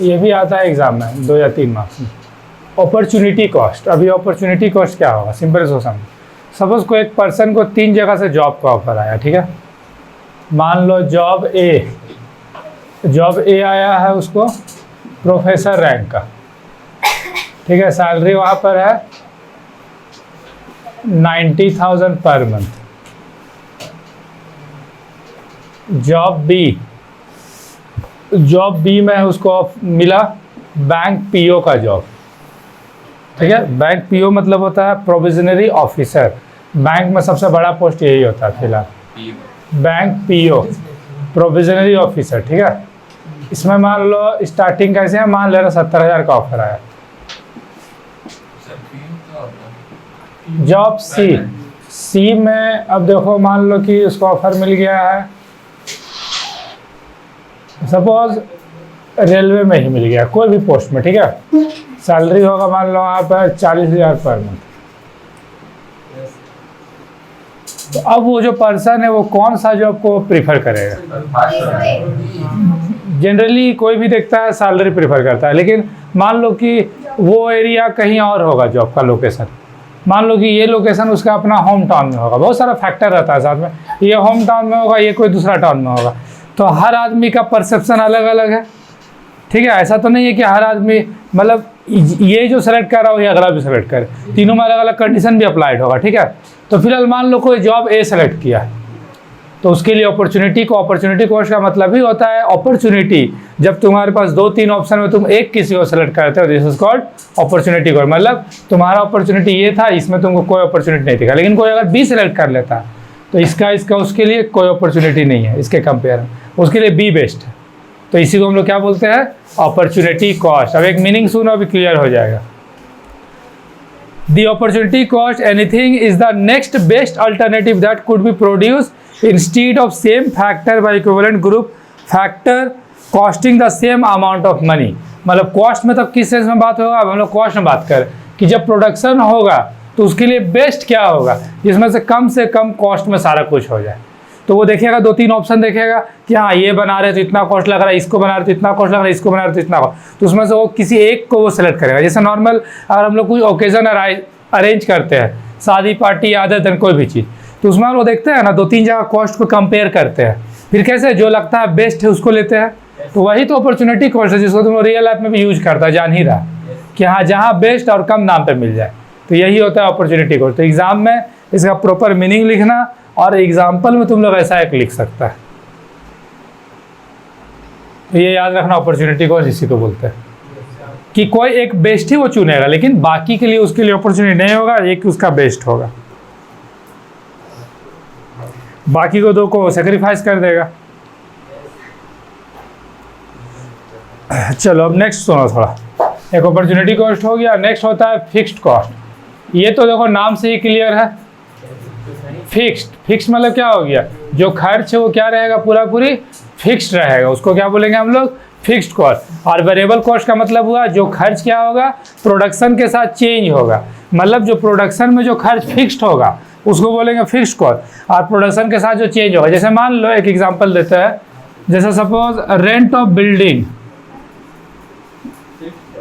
ये भी आता है एग्जाम में 2 या 3 मार्क्स में। Opportunity cost. अभी अपॉर्चुनिटी कॉस्ट क्या होगा, सिंपल सो समझ। सपोज कोई एक पर्सन को 3 जगह से जॉब का ऑफर आया, ठीक है। मान लो जॉब ए आया है उसको प्रोफेसर रैंक का, ठीक है। सैलरी वहाँ पर है 90,000 पर मंथ। जॉब बी में उसको मिला बैंक पीओ का जॉब, ठीक है। बैंक पीओ मतलब होता है प्रोविजनरी ऑफिसर। बैंक में सबसे बड़ा पोस्ट यही होता है फिलहाल, बैंक पीओ प्रोविजनरी ऑफिसर, ठीक है। इसमें मान लो स्टार्टिंग कैसे है, मान ले रहा 70,000 का ऑफर आया। जॉब सी में अब देखो, मान लो कि उसको ऑफर मिल गया है, सपोज रेलवे में ही मिल गया, कोई भी पोस्ट में, ठीक है। सैलरी होगा मान लो वहाँ पर 40,000 पर मंथ। तो अब वो जो पर्सन है वो कौन सा जॉब को प्रीफर करेगा? जनरली कोई भी देखता है सैलरी प्रीफर करता है, लेकिन मान लो कि वो एरिया कहीं और होगा, जॉब का लोकेशन मान लो कि ये लोकेशन उसका अपना होम टाउन में होगा। बहुत सारा फैक्टर रहता है साथ में, ये होम टाउन में होगा, ये कोई दूसरा टाउन में होगा। तो हर आदमी का परसेप्शन अलग अलग है, ठीक है। ऐसा तो नहीं है कि हर आदमी मतलब ये जो सेलेक्ट कर रहा हो ये अगला भी सेलेक्ट करे, तीनों में अलग अलग कंडीशन भी अप्लाइड होगा, ठीक है। तो फिलहाल मान लो कोई जॉब ए सेलेक्ट किया, तो उसके लिए अपॉर्चुनिटी कॉस्ट का मतलब ही होता है अपॉर्चुनिटी। जब तुम्हारे पास 2-3 ऑप्शन में तुम एक किसी को सेलेक्ट करते हो, this is called opportunity cost. मतलब तुम्हारा अपॉर्चुनिटी ये था, इसमें तुमको कोई अपॉर्चुनिटी नहीं दिखा, लेकिन कोई अगर बी सेलेक्ट कर लेता है तो इसका उसके लिए कोई अपॉर्चुनिटी नहीं है इसके कंपेयर में, उसके लिए बी बेस्ट है। तो इसी को हम लोग क्या बोलते हैं, अपॉर्चुनिटी कॉस्ट। अब एक मीनिंग सुनो, अभी क्लियर हो जाएगा। The opportunity cost anything is the next best alternative that could be produced instead of same factor by equivalent group factor costing the same amount of money। मतलब cost में तब किस सेंस में बात होगा, अब हम लोग कॉस्ट में बात करें कि जब प्रोडक्शन होगा तो उसके लिए बेस्ट क्या होगा, जिसमें से कम कॉस्ट में सारा कुछ हो जाए। तो वो देखेगा 2-3 ऑप्शन देखेगा कि हाँ ये बना रहे तो इतना कॉस्ट लग रहा है, इसको बना रहे तो इतना कॉस्ट लग रहा है, इसको बना रहे तो इतना कॉस्ट, तो उसमें से वो किसी एक को वो सेलेक्ट करेगा। जैसे नॉर्मल अगर हम लोग कोई ओकेजन अरेंज करते हैं, शादी पार्टी आदत कोई भी चीज़, तो उसमें वो देखते हैं ना 2-3 जगह कॉस्ट को कंपेयर करते हैं, फिर कैसे जो लगता है बेस्ट है उसको लेते हैं। तो वही तो अपॉर्चुनिटी कॉस्ट है जिसको तुम रियल लाइफ में भी यूज करता है, जान ही रहा कि हाँ जहाँ बेस्ट और कम दाम पे मिल जाए, तो यही होता है अपॉर्चुनिटी कॉस्ट। तो एग्जाम में इसका प्रॉपर मीनिंग लिखना, और एग्जाम्पल में तुम लोग ऐसा एक लिख सकता है। तो ये याद रखना, अपॉर्चुनिटी कॉस्ट इसी को बोलते हैं कि कोई एक बेस्ट ही वो चुनेगा, लेकिन बाकी के लिए उसके लिए अपॉर्चुनिटी नहीं होगा, एक उसका बेस्ट होगा, बाकी को 2 को सेक्रीफाइस कर देगा। चलो अब नेक्स्ट सुनो थोड़ा। एक अपॉर्चुनिटी कॉस्ट हो गया, नेक्स्ट होता है फिक्स्ड कॉस्ट। ये तो देखो नाम से ही क्लियर है, फिक्स्ड मतलब क्या हो गया, जो खर्च है वो क्या रहेगा, पूरी फिक्स्ड रहेगा, उसको क्या बोलेंगे हम लोग, फिक्स्ड कॉस्ट। और वेरिएबल कॉस्ट का मतलब हुआ जो खर्च क्या होगा, प्रोडक्शन के साथ चेंज होगा। मतलब जो प्रोडक्शन में जो खर्च फिक्स्ड होगा उसको बोलेंगे फिक्स्ड कॉस्ट, और प्रोडक्शन के साथ जो चेंज होगा। जैसे मान लो एक एग्जांपल देते हैं, जैसे सपोज रेंट ऑफ बिल्डिंग,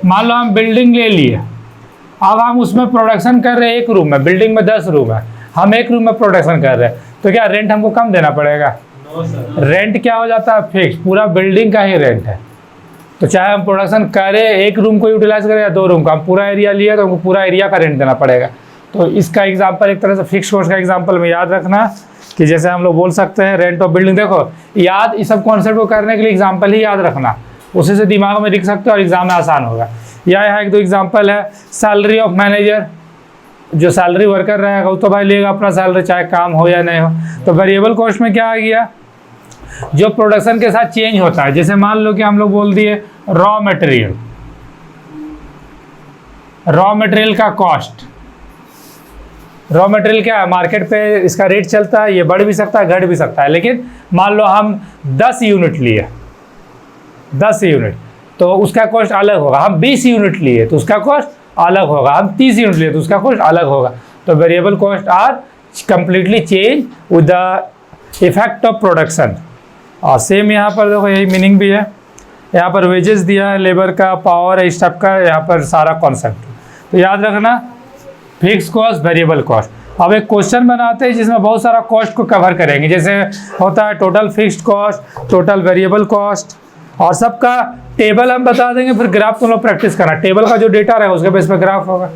मान लो हम बिल्डिंग ले लिए, अब हम उसमें प्रोडक्शन कर रहे हैं एक रूम में, बिल्डिंग में 10 रूम है, हम एक रूम में प्रोडक्शन कर रहे हैं, तो क्या रेंट हमको कम देना पड़ेगा? रेंट क्या हो जाता है, फिक्स, पूरा बिल्डिंग का ही रेंट है। तो चाहे हम प्रोडक्शन करें एक रूम को यूटिलाइज करें या 2 रूम का, हम पूरा एरिया लिया तो हमको पूरा एरिया का रेंट देना पड़ेगा। तो इसका एग्जांपल एक तरह से फिक्स कॉस्ट का एग्जांपल में याद रखना कि जैसे हम लोग बोल सकते हैं रेंट ऑफ बिल्डिंग। देखो याद, इस सब कॉन्सेप्ट को करने के लिए एग्जांपल ही याद रखना, उसी से दिमाग में लिख सकते हो और एग्जाम में आसान होगा। यहाँ 1-2 एग्जांपल है। सैलरी ऑफ मैनेजर, जो सैलरी वर्कर रहेगा वो तो भाई लेगा अपना सैलरी, चाहे काम हो या नहीं हो। तो वेरिएबल कॉस्ट में क्या आ गया, जो प्रोडक्शन के साथ चेंज होता है। जैसे मान लो कि हम लोग बोल दिए रॉ मटेरियल का कॉस्ट। रॉ मटेरियल क्या है, मार्केट पे इसका रेट चलता है, ये बढ़ भी सकता है घट भी सकता है, लेकिन मान लो हम 10 यूनिट लिए, 10 यूनिट, तो उसका कॉस्ट अलग होगा। हम 20 यूनिट लिए तो उसका कॉस्ट अलग होगा, हम 30 यूनिट लिए तो उसका कॉस्ट अलग होगा। तो variable cost are completely change with the effect of production. और सेम यहाँ पर देखो यही मीनिंग भी है यहाँ पर वेजेस दिया है, लेबर का, पावर है, स्टाफ का, यहाँ पर सारा कॉन्सेप्ट। तो याद रखना फिक्स कॉस्ट, वेरिएबल कॉस्ट। अब एक क्वेश्चन बनाते हैं जिसमें बहुत सारा कॉस्ट को कवर करेंगे, जैसे होता है total fixed cost, total variable cost, और सबका टेबल हम बता देंगे, फिर ग्राफ तुम लोग प्रैक्टिस करना। टेबल का जो डेटा रहेगा उसके बेस पर ग्राफ होगा।